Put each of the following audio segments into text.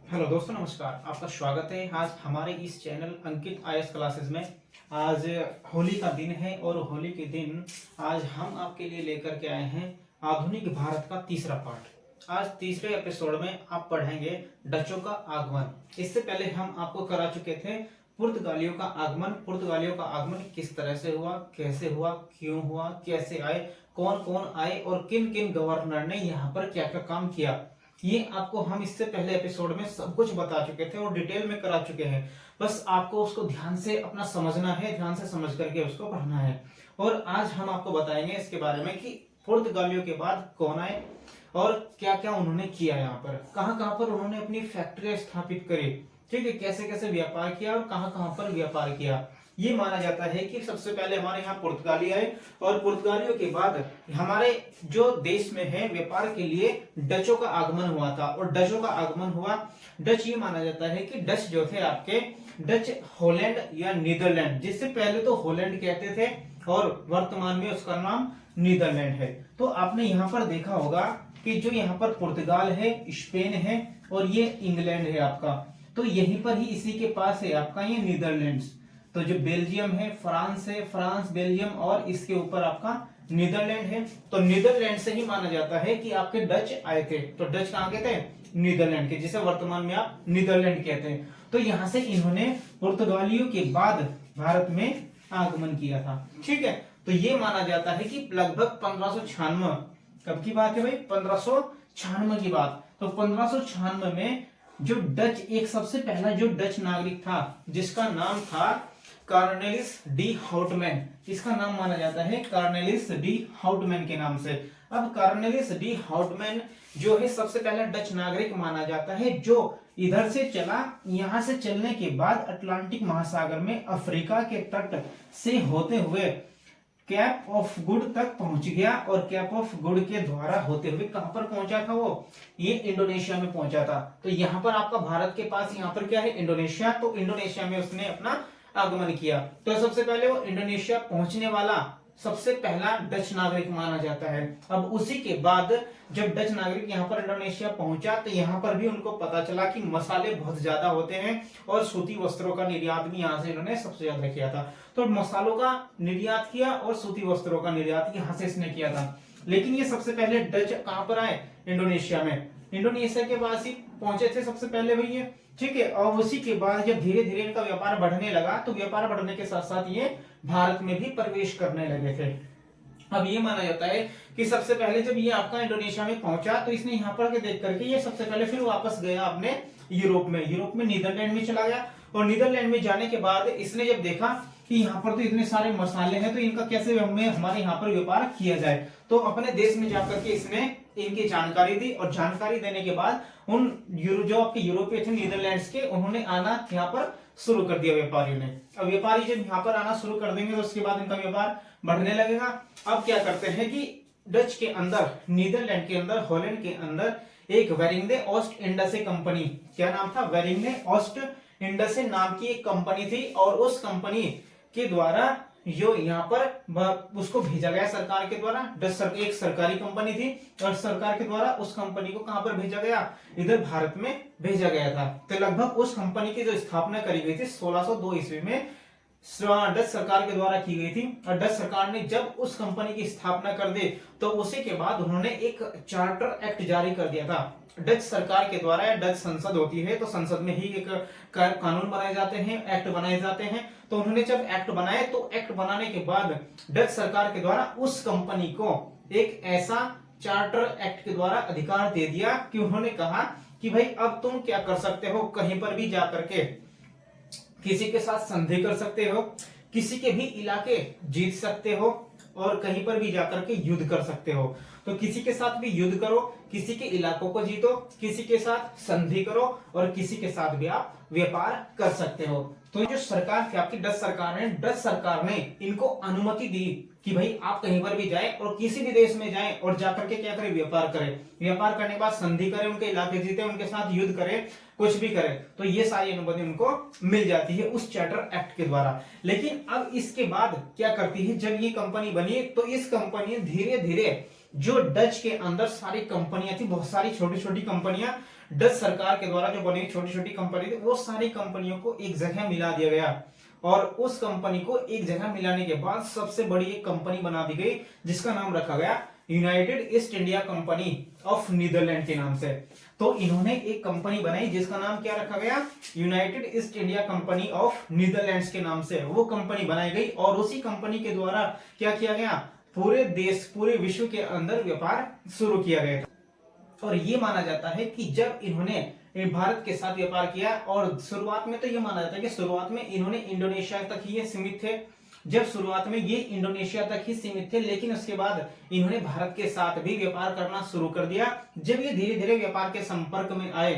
Hello दोस्तों, नमस्कार। आपका स्वागत है आज हमारे इस चैनल अंकित आईएएस क्लासेस में। आज होली का दिन है और होली के दिन आज हम आपके लिए लेकर के आए हैं आधुनिक भारत का तीसरा पार्ट। आज तीसरे एपिसोड में आप पढ़ेंगे डचों का आगमन। इससे पहले हम आपको करा चुके थे पुर्तगालियों का आगमन। पुर्तगालियों का आगमन किस तरह से हुआ, कैसे हुआ, क्यों हुआ, कैसे आए, कौन कौन आए और किन किन गवर्नर ने यहाँ पर क्या क्या काम किया, ये आपको हम इससे पहले एपिसोड में सब कुछ बता चुके थे और डिटेल में करा चुके हैं। बस आपको उसको ध्यान से अपना समझना है, ध्यान से समझ करके उसको पढ़ना है। और आज हम आपको बताएंगे इसके बारे में कि पुर्तगालियों के बाद कौन आए और क्या क्या उन्होंने किया, यहाँ पर कहाँ पर उन्होंने अपनी फैक्ट्री स्थापित करी, ठीक है, कैसे कैसे व्यापार किया और कहाँ पर व्यापार किया। ये माना जाता है कि सबसे पहले हमारे यहाँ पुर्तगाली आए और पुर्तगालियों के बाद हमारे जो देश में है व्यापार के लिए डचों का आगमन हुआ था। और डचों का आगमन हुआ, डच ये माना जाता है कि डच जो थे आपके डच हॉलैंड या नीदरलैंड, जिससे पहले तो हॉलैंड कहते थे और वर्तमान में उसका नाम नीदरलैंड है। तो आपने यहाँ पर देखा होगा कि जो यहाँ पर पुर्तगाल है, स्पेन है और ये इंग्लैंड है आपका, तो यहीं पर ही इसी के पास है आपका ये नीदरलैंड्स। तो जो बेल्जियम है, फ्रांस है, फ्रांस बेल्जियम और इसके ऊपर आपका नीदरलैंड है। तो नीदरलैंड से ही माना जाता है कि आपके डच आए थे। तो डच कहाँ के थे? नीदरलैंड के, जिसे वर्तमान में आप नीदरलैंड कहते हैं। तो यहां से इन्होंने पुर्तगालियों के बाद भारत में आगमन किया था, ठीक है। तो ये माना जाता है कि लगभग 1596, कब की बात है भाई? 1596 की बात। तो 1596 में जो डच, एक सबसे पहला जो डच नागरिक था जिसका नाम था कार्नेलिस डी हाउटमैन, इसका नाम माना जाता है कार्नेलिस डी हाउटमैन के नाम से। अब कार्नेलिस डी हाउटमैन जो है सबसे पहला डच नागरिक माना जाता है जो इधर से चला। यहां से चलने के बाद अटलांटिक महासागर में अफ्रीका के तट से होते हुए कैप ऑफ गुड तक पहुंच गया और कैप ऑफ गुड के द्वारा होते हुए कहां पर पहुंचा था वो? ये इंडोनेशिया में पहुंचा था। तो यहाँ पर आपका भारत के पास यहाँ पर क्या है? इंडोनेशिया। तो इंडोनेशिया में उसने अपना आगमन किया। तो सबसे पहले वो इंडोनेशिया पहुंचने वाला सबसे पहला डच नागरिक माना जाता है। अब उसी के बाद जब डच नागरिक यहाँ पर इंडोनेशिया पहुंचा तो यहाँ पर भी उनको पता चला कि मसाले बहुत ज्यादा होते हैं और सूती वस्त्रों का निर्यात भी यहाँ से इन्होंने सबसे ज्यादा किया था। तो मसालों का निर्यात किया और सूती वस्त्रों का निर्यात यहाँ से इसने किया था। लेकिन ये सबसे पहले डच कहाँ पर आए? इंडोनेशिया में। इंडोनेशिया के पास ही पहुंचे थे सबसे पहले भैया, ठीक है। और उसी के बाद जब धीरे धीरे इनका व्यापार बढ़ने लगा तो व्यापार बढ़ने के साथ साथ ये भारत में भी प्रवेश करने लगे थे। अब ये माना जाता है कि सबसे पहले जब ये आपका इंडोनेशिया में पहुंचा तो इसने यहाँ पर के देख करके ये सबसे पहले फिर वापस गया अपने यूरोप में नीदरलैंड में चला गया। और नीदरलैंड में जाने के बाद इसने जब देखा कि यहाँ पर तो इतने सारे मसाले हैं तो इनका कैसे हमारे यहाँ पर व्यापार किया जाए, तो अपने देश में जाकर के इसने इनकी जानकारी दी। और जानकारी देने के बाद उन जो आपके यूरोपीय थे नीदरलैंड्स के, उन्होंने आना यहाँ पर शुरू कर दिया व्यापारियों ने। अब व्यापारी जब यहाँ पर आना शुरू कर देंगे तो उसके बाद इनका व्यापार बढ़ने लगेगा। अब क्या करते हैं कि डच के अंदर, नीदरलैंड के अंदर, हॉलैंड के अंदर एक वेरिंगडे ओस्ट इंडसे कंपनी, क्या नाम था? वेरिंगडे ओस्ट इंडसे नाम की एक कंपनी थी और उस कंपनी के द्वारा जो यहाँ पर उसको भेजा गया सरकार के द्वारा। एक सरकारी कंपनी थी और सरकार के द्वारा उस कंपनी को कहां पर भेजा गया? इधर भारत में भेजा गया था। तो लगभग उस कंपनी की जो स्थापना करी गई थी 1602 ईस्वी में डच सरकार के द्वारा की गई थी। और डच सरकार ने जब उस कंपनी की स्थापना कर दी तो उसी के बाद उन्होंने एक चार्टर एक्ट जारी कर दिया था डच सरकार के द्वारा। डच संसद होती है तो संसद में ही एक कानून बनाए जाते हैं, एक्ट बनाए जाते हैं। तो उन्होंने जब एक्ट बनाए तो एक्ट बनाने के बाद डच सरकार के द्वारा उस कंपनी को एक ऐसा चार्टर एक्ट के द्वारा अधिकार दे दिया कि उन्होंने कहा कि भाई अब तुम क्या कर सकते हो, कहीं पर भी जाकर के किसी के साथ संधि कर सकते हो, किसी के भी इलाके जीत सकते हो और कहीं पर भी जाकर के युद्ध कर सकते हो। तो किसी के साथ भी युद्ध करो, किसी के इलाकों को जीतो, किसी के साथ संधि करो और किसी के साथ भी आप व्यापार कर सकते हो। तो जो सरकार थी आपकी डच सरकार ने इनको अनुमति दी कि भाई आप कहीं पर भी जाएं और किसी भी देश में जाएं और जाकर के क्या करें? व्यापार करें। व्यापार करने के बाद संधि करें, उनके इलाके जीते, उनके साथ युद्ध करें, कुछ भी करें। तो ये सारी अनुमति उनको मिल जाती है उस चार्टर एक्ट के द्वारा। लेकिन अब इसके बाद क्या करती है, जब ये कंपनी बनी तो इस कंपनी धीरे धीरे जो डच के अंदर सारी कंपनियां थी, बहुत सारी छोटी छोटी कंपनियां डच सरकार के द्वारा जो बनी छोटी छोटी कंपनी थी वो सारी कंपनियों को एक जगह मिला दिया गया, और उस कंपनी को एक जगह मिलाने के बाद सबसे बड़ी एक कंपनी बना दी गई जिसका नाम रखा गया United East India Company of Netherland के नाम से। तो इन्होंने एक कंपनी बनाई जिसका नाम क्या रखा गया, United East India Company of Netherlands के नाम से वो कंपनी बनाई गई, और उसी कंपनी के द्वारा क्या किया गया, पूरे देश पूरे विश्व के अंदर व्यापार शुरू किया गया। और ये माना जाता है कि जब इन्होंने भारत के साथ व्यापार किया, और शुरुआत में तो ये माना जाता है कि शुरुआत में इन्होंने इंडोनेशिया तक ही सीमित थे, जब शुरुआत में ये इंडोनेशिया तक ही सीमित थे, लेकिन उसके बाद इन्होंने भारत के साथ भी व्यापार करना शुरू कर दिया। जब ये धीरे धीरे व्यापार के संपर्क में आए,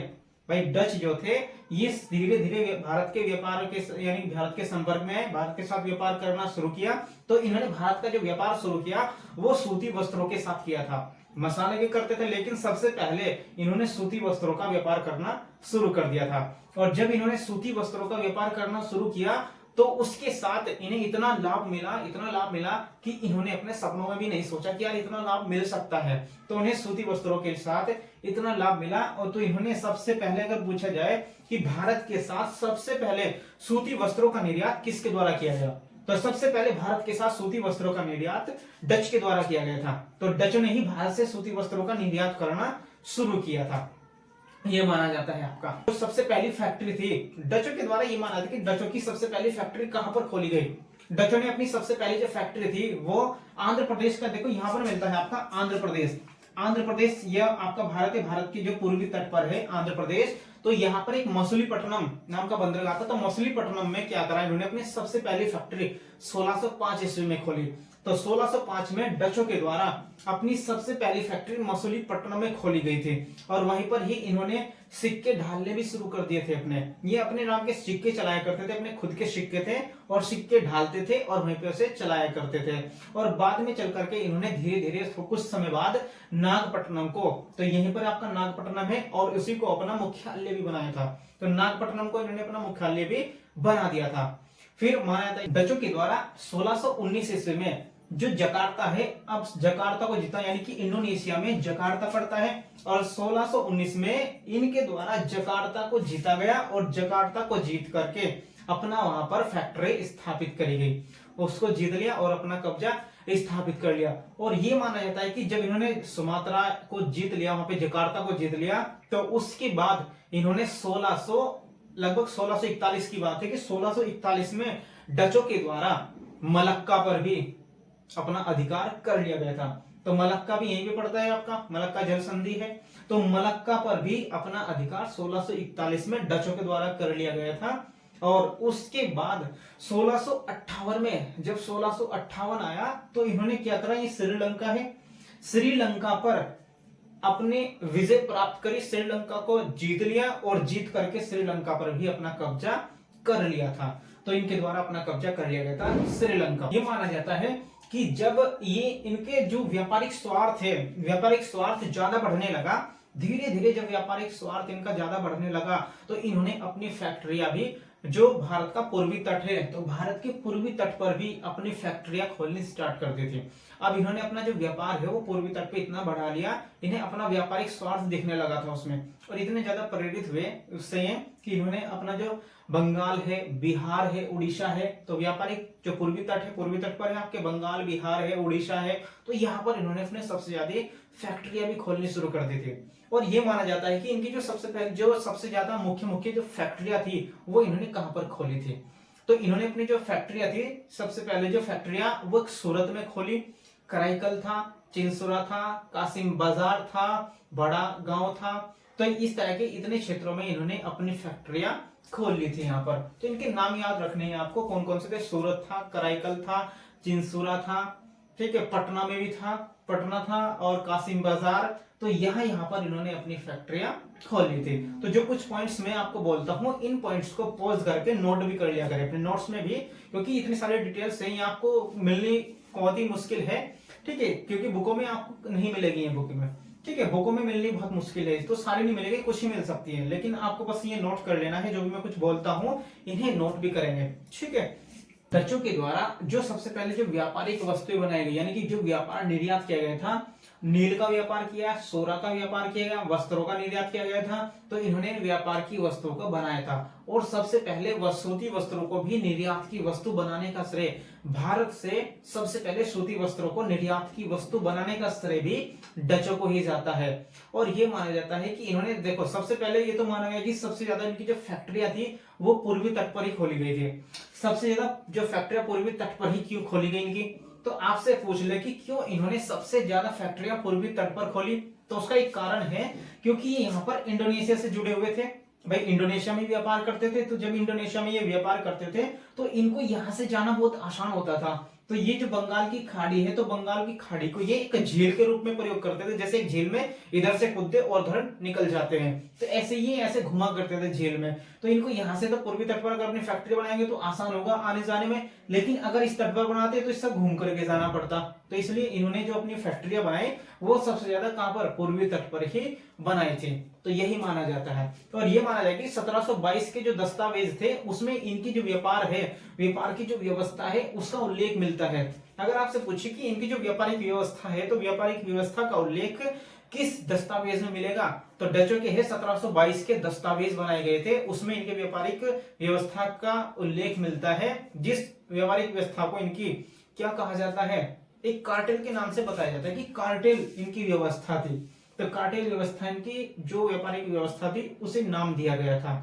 भाई डच जो थे ये धीरे धीरे भारत के व्यापार के यानी भारत के संपर्क में आए, भारत के साथ व्यापार करना शुरू किया, तो इन्होंने भारत का जो व्यापार शुरू किया वो सूती वस्त्रों के साथ किया था। मसाले भी करते थे, लेकिन सबसे पहले इन्होंने सूती वस्त्रों का व्यापार करना शुरू कर दिया था। और जब इन्होंने सूती वस्त्रों का व्यापार करना शुरू किया तो उसके साथ इन्हें इतना लाभ मिला कि इन्होंने अपने सपनों में भी नहीं सोचा कि यार इतना लाभ मिल सकता है। तो उन्हें सूती वस्त्रों के साथ इतना लाभ मिला, और तो इन्होंने सबसे पहले अगर पूछा जाए कि भारत के साथ सबसे पहले सूती वस्त्रों का निर्यात किसके द्वारा किया गया, तो सबसे पहले भारत के साथ सूती वस्त्रों का निर्यात डच के द्वारा किया गया था। तो डचों ने ही भारत से सूती वस्त्रों का निर्यात करना शुरू किया था, ये माना जाता है आपका। तो सबसे पहली फैक्ट्री थी डचों के द्वारा, ये माना जाता है कि डचों की सबसे पहली फैक्ट्री कहां पर खोली गई। डचों ने अपनी सबसे पहली जो फैक्ट्री थी वो आंध्र प्रदेश का, देखो यहां पर मिलता है आपका आंध्र प्रदेश यह आपका भारत है, भारत के जो पूर्वी तट पर है आंध्र प्रदेश। तो यहाँ पर एक मसूलीपट्टनम नाम का बंदरगाह था, तो मसूलीपट्टनम में क्या करा इन्होंने, अपनी सबसे पहली फैक्ट्री 1605 ईस्वी में खोली। तो 1605 में डचों के द्वारा अपनी सबसे पहली फैक्ट्री मसूलीपट्टनम में खोली गई थी, और वहीं पर ही इन्होंने सिक्के ढालने भी शुरू कर दिए थे अपने। ये अपने नाम के सिक्के चलाया करते थे, अपने खुद के सिक्के थे, और सिक्के ढालते थे और वहीं पे उसे चलाया करते थे। और बाद में चल करके इन्होंने धीरे धीरे कुछ समय बाद नागपट्टनम को, तो यहीं पर आपका नागपट्टनम है, और उसी को अपना मुख्यालय भी बनाया था। तो नागपट्टनम को इन्होंने अपना मुख्यालय भी बना दिया था। फिर माना जाता है डचों के द्वारा 1619 ईस्वी में जो जकार्ता है, अब जकार्ता को जीता, यानी कि इंडोनेशिया में जकार्ता पड़ता है, और 1619 में इनके द्वारा जकार्ता को जीता गया, और जकार्ता को जीत करके अपना वहां पर फैक्ट्री स्थापित करी गई। उसको जीत लिया और अपना कब्जा स्थापित कर लिया। और ये माना जाता है कि जब इन्होंने सुमात्रा को जीत लिया, वहां पे जकार्ता को जीत लिया, तो उसके बाद इन्होंने लगभग 1641 की बात है कि 1641 में डचों के द्वारा मलक्का पर भी अपना अधिकार कर लिया गया था। तो मलक्का भी यहीं पे पड़ता है आपका, मलक्का जल संधि है, तो मलक्का पर भी अपना अधिकार 1641 में डचों के द्वारा कर लिया गया था। और उसके बाद 1658 में जब 1658 आया तो इन्होंने क्या करा, ये श्रीलंका है, श्रीलंका पर अपने विजय प्राप्त करी, श्रीलंका को जीत लिया, और जीत करके श्रीलंका पर भी अपना कब्जा कर लिया था। तो इनके द्वारा अपना कब्जा कर लिया गया था श्रीलंका। ये माना जाता है कि जब ये इनके जो व्यापारिक स्वार्थ है, व्यापारिक स्वार्थ ज्यादा बढ़ने लगा, धीरे धीरे जब व्यापारिक स्वार्थ इनका ज्यादा बढ़ने लगा, तो इन्होंने अपनी फैक्ट्रियां भी, जो भारत का पूर्वी तट है, तो भारत के पूर्वी तट पर भी अपनी फैक्ट्रियां खोलनी स्टार्ट कर दी थी। अब इन्होंने अपना जो व्यापार है वो पूर्वी तट पे इतना बढ़ा लिया, इन्हें अपना व्यापारिक स्वार्थ दिखने लगा था उसमें, और इतने ज्यादा प्रेरित हुए उससे कि इन्होंने अपना जो बंगाल है, बिहार है, उड़ीसा है, तो व्यापारिक जो पूर्वी तट है, पूर्वी तट पर है आपके बंगाल, बिहार है, उड़ीसा है, तो यहाँ पर इन्होंने अपने सबसे ज्यादा फैक्ट्रियां भी खोलनी शुरू कर दी थी। और ये माना जाता है कि इनकी जो सबसे ज्यादा मुख्य जो फैक्ट्रियां थी वो इन्होंने कहां पर खोली थी। तो इन्होंने अपनी जो फैक्ट्रियां थी, सबसे पहले जो फैक्ट्रियां वो सूरत में खोली, कराईकल था, चिंसुरा था, कासिम बाजार था, बड़ा गांव था। तो इस तरह के इतने क्षेत्रों में इन्होंने अपनी फैक्ट्रियां खोल ली थी यहाँ पर। तो इनके नाम याद रखने हैं आपको, कौन कौन से थे, सूरत था, कराईकल था, चिंसुरा था, ठीक है, पटना में भी था, पटना था, और कासिम बाजार। तो यहाँ पर इन्होंने अपनी फैक्ट्रियां खोल ली थी। तो जो कुछ पॉइंट्स मैं आपको बोलता हूँ, इन पॉइंट्स को पॉज करके नोट भी कर लिया करें अपने नोट्स में भी, क्योंकि इतनी सारी डिटेल्स है, ये आपको मिलनी बहुत ही मुश्किल है, ठीक है, क्योंकि बुकों में आपको नहीं मिलेगी, ये बुक में, ठीक है, बुकों में मिलनी बहुत मुश्किल है, तो सारी नहीं मिलेगी, कुछ ही मिल सकती है, लेकिन आपको बस ये नोट कर लेना है, जो भी मैं कुछ बोलता हूँ इन्हें नोट भी करेंगे, ठीक है। डचों के द्वारा जो सबसे पहले जो व्यापारिक वस्तुएं बनाई गई, यानी कि जो व्यापार निर्यात किया गया था, नील का व्यापार किया, सोना का व्यापार किया गया, वस्त्रों का निर्यात किया गया था। तो इन्होंने व्यापार की वस्तुओं को बनाया था और सबसे पहले सूती वस्त्रों को भी निर्यात की वस्तु बनाने का श्रेय भारत से, सबसे पहले सूती वस्त्रों को निर्यात की वस्तु बनाने का श्रेय भी डचों को ही जाता है। और ये माना जाता है कि इन्होंने, देखो सबसे पहले ये तो माना गया कि सबसे ज्यादा इनकी जो फैक्ट्रियां थी वो पूर्वी तट पर ही खोली गई थी। सबसे ज्यादा जो फैक्ट्रियां पूर्वी तट पर ही क्यों खोली गई इनकी, तो आपसे पूछ ले कि क्यों इन्होंने सबसे ज्यादा फैक्ट्रियां पूर्वी तट पर खोली, तो उसका एक कारण है क्योंकि ये यहाँ पर इंडोनेशिया से जुड़े हुए थे। भाई इंडोनेशिया में व्यापार करते थे, तो जब इंडोनेशिया में ये व्यापार करते थे तो इनको यहाँ से जाना बहुत आसान होता था। तो ये जो बंगाल की खाड़ी है, तो बंगाल की खाड़ी को ये एक झील के रूप में प्रयोग करते थे। जैसे एक झील में इधर से कूदते और उधर निकल जाते हैं, तो ऐसे ये ऐसे घुमा करते थे झील में। तो इनको यहाँ से तो पूर्वी तट पर अगर अपनी फैक्ट्री बनाएंगे तो आसान होगा आने जाने में, लेकिन अगर इस तट पर बनाते तो इससे घूम करके जाना पड़ता। तो इसलिए इन्होंने जो अपनी फैक्ट्रियां बनाई वो सबसे ज्यादा कहां पर, पूर्वी तट पर ही बनाई थी। तो यही माना जाता है। और ये माना जाए कि 1722 के जो दस्तावेज थे उसमें इनकी जो व्यापार है, व्यापार की जो व्यवस्था है उसका उल्लेख मिलता है। अगर आपसे पूछे कि इनकी जो व्यापारिक व्यवस्था है, तो व्यापारिक व्यवस्था का उल्लेख किस दस्तावेज में मिलेगा, तो डचों के है 1722 के दस्तावेज बनाए गए थे, उसमें इनके व्यापारिक व्यवस्था का उल्लेख मिलता है। जिस व्यापारिक व्यवस्था को इनकी क्या कहा जाता है, एक कार्टेल के नाम से बताया जाता है कि कार्टेल इनकी व्यवस्था थी। तो कार्टेल व्यवस्था इनकी जो व्यापारिक व्यवस्था थी उसे नाम दिया गया था।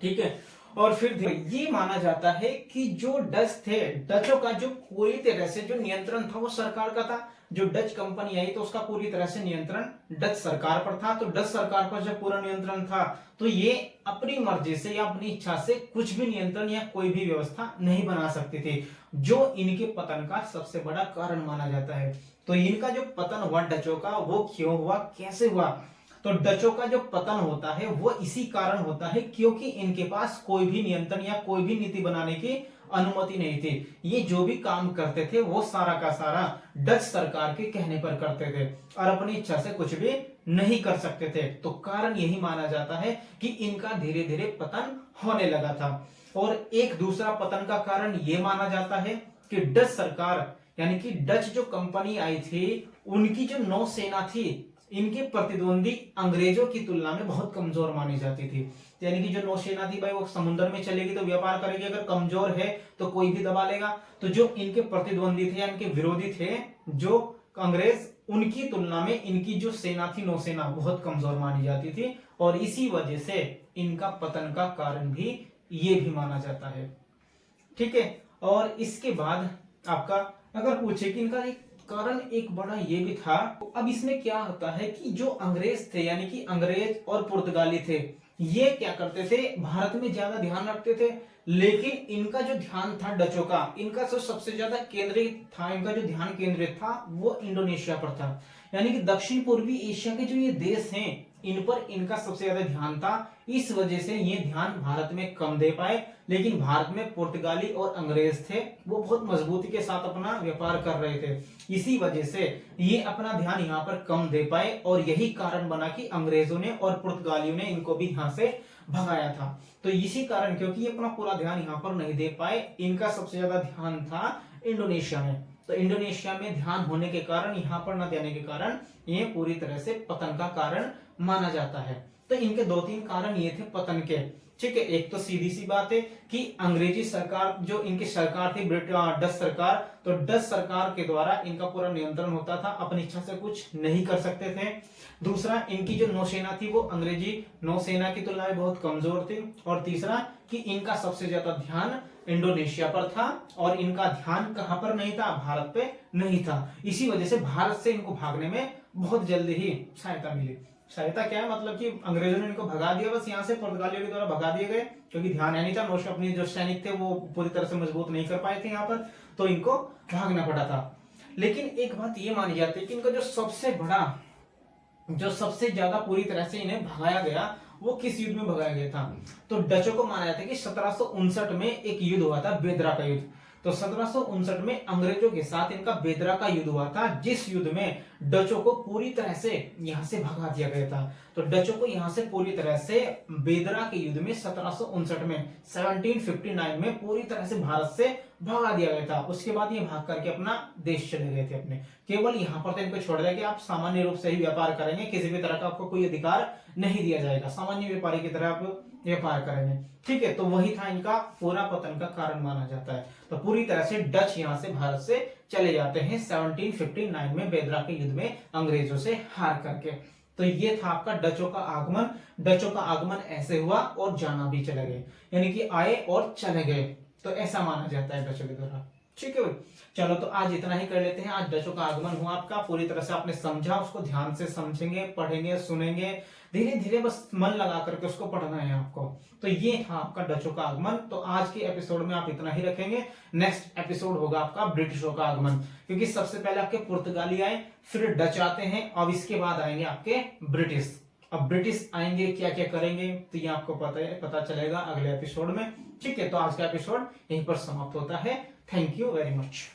ठीक है। और फिर ये माना जाता है कि जो डच थे, डचों का जो पूरी तरह से जो नियंत्रण था वो सरकार का था। जो डच कंपनी आई तो उसका पूरी तरह से नियंत्रण डच सरकार पर था। तो डच सरकार पर जब पूरा नियंत्रण था तो ये अपनी मर्जी से या अपनी इच्छा से कुछ भी नियंत्रण या कोई भी व्यवस्था नहीं बना सकती थी, जो इनके पतन का सबसे बड़ा कारण माना जाता है। तो इनका जो पतन हुआ डचों का, वो क्यों हुआ, कैसे हुआ, तो डचों का जो पतन होता है वो इसी कारण होता है क्योंकि इनके पास कोई भी नियंत्रण या कोई भी नीति बनाने की अनुमति नहीं थी। ये जो भी काम करते थे वो सारा का सारा डच सरकार के कहने पर करते थे और अपनी इच्छा से कुछ भी नहीं कर सकते थे। तो कारण यही माना जाता है कि इनका धीरे धीरे पतन होने लगा था। और एक दूसरा पतन का कारण ये माना जाता है कि डच सरकार यानी कि डच जो कंपनी आई थी उनकी जो नौसेना थी, इनके प्रतिद्वंदी अंग्रेजों की तुलना में बहुत कमजोर मानी जाती थी। यानी कि जो नौसेना थी भाई वो समुद्र में चलेगी तो व्यापार करेगी, अगर कमजोर है तो कोई भी दबा लेगा। तो जो इनके प्रतिद्वंदी थे या इनके विरोधी थे जो अंग्रेज, उनकी तुलना में इनकी जो सेना थी, नौसेना, बहुत कमजोर मानी जाती थी और इसी वजह से इनका पतन का कारण भी ये भी माना जाता है। ठीक है। और इसके बाद आपका अगर पूछे कि इनका एक कारण एक बड़ा ये भी था, अब इसमें क्या होता है कि जो अंग्रेज थे यानी कि अंग्रेज और पुर्तगाली थे, ये क्या करते थे, भारत में ज्यादा ध्यान रखते थे, लेकिन इनका जो ध्यान था डचों का, इनका जो सबसे ज्यादा केंद्रित था, इनका जो ध्यान केंद्रित था वो इंडोनेशिया पर था। यानी कि दक्षिण पूर्वी एशिया के जो ये देश हैं इन पर इनका सबसे ज्यादा ध्यान था। इस वजह से ये ध्यान भारत में कम दे पाए, लेकिन भारत में पुर्तगाली और अंग्रेज थे वो बहुत मजबूती के साथ अपना व्यापार कर रहे थे। इसी वजह से ये अपना ध्यान यहाँ पर कम दे पाए और यही कारण बना कि अंग्रेजों ने और पुर्तगालियों ने इनको भी यहाँ से भगाया था। तो इसी कारण, क्योंकि ये अपना पूरा ध्यान यहाँ पर नहीं दे पाए, इनका सबसे ज्यादा ध्यान था इंडोनेशिया में। तो इंडोनेशिया में ध्यान होने के कारण, यहाँ पर न देने के कारण ये पूरी तरह से पतन का कारण माना जाता है। तो इनके दो तीन कारण ये थे पतन के। ठीक है। एक तो सीधी सी बात है कि अंग्रेजी सरकार, जो इनकी सरकार थी डच सरकार, तो डच सरकार के द्वारा इनका पूरा नियंत्रण होता था, अपनी इच्छा से कुछ नहीं कर सकते थे। दूसरा, इनकी जो नौसेना थी वो अंग्रेजी नौसेना की तुलना में बहुत कमजोर थी। और तीसरा कि इनका सबसे ज्यादा ध्यान इंडोनेशिया पर था और इनका ध्यान कहां पर नहीं था, भारत पे नहीं था। इसी वजह से भारत से इनको भागने में बहुत जल्दी ही सहायता मिली। सहायता क्या है, मतलब कि अंग्रेजों ने इनको भगा दिया, बस यहाँ से पुर्तगालियों के द्वारा भगा दिए गए, क्योंकि ध्यान है नहीं था, अपने जो सैनिक थे वो पूरी तरह से मजबूत नहीं कर पाए थे यहाँ पर, तो इनको भागना पड़ा था। लेकिन एक बात ये मानी जाती है कि इनका जो सबसे बड़ा, जो सबसे ज्यादा पूरी तरह से इन्हें भगाया गया वो किस युद्ध में भगाया गया था, तो डचों को माना जाता है कि 1759 में एक युद्ध हुआ था, बेदरा का युद्ध। तो 1759 में अंग्रेजों के साथ इनका बेदरा का युद्ध हुआ था, जिस युद्ध में डचों को पूरी तरह से यहां से भगा दिया गया था। तो डचों को यहां से पूरी तरह से बेदरा के युद्ध में 1759 में 1759 में पूरी तरह से भारत से भगा दिया गया था। उसके बाद ये भाग करके अपना देश चले गए थे अपने। केवल यहाँ पर तो इनको छोड़ दिया कि आप सामान्य रूप से ही व्यापार करेंगे, किसी भी तरह का आपको कोई अधिकार नहीं दिया जाएगा, सामान्य व्यापारी की तरह आप व्यापार करेंगे। ठीक है, तो वही था इनका पूरा पतन का कारण माना जाता है। तो पूरी तरह से डच यहाँ से भारत से चले जाते हैं 1759 में बेदरा के युद्ध में अंग्रेजों से हार करके। तो ये था आपका डचों का आगमन। डचों का आगमन ऐसे हुआ और जाना भी चले गए, यानी कि आए और चले गए, तो ऐसा माना जाता है डचों के द्वारा। ठीक है भाई, चलो तो आज इतना ही कर लेते हैं। आज डचों का आगमन हुआ आपका, पूरी तरह से आपने समझा, उसको ध्यान से समझेंगे, पढ़ेंगे, सुनेंगे, धीरे धीरे बस मन लगा करके उसको पढ़ना है आपको। तो ये था आपका डचों का आगमन। तो आज के एपिसोड में आप इतना ही रखेंगे। नेक्स्ट एपिसोड होगा आपका ब्रिटिशों का आगमन, क्योंकि सबसे पहले आपके पुर्तगाली आए, फिर डच आते हैं, अब इसके बाद आएंगे आपके ब्रिटिश। अब ब्रिटिश आएंगे, क्या क्या करेंगे, तो ये आपको पता चलेगा अगले एपिसोड में। ठीक है, तो आज का एपिसोड यहीं पर समाप्त होता है। Thank you very much.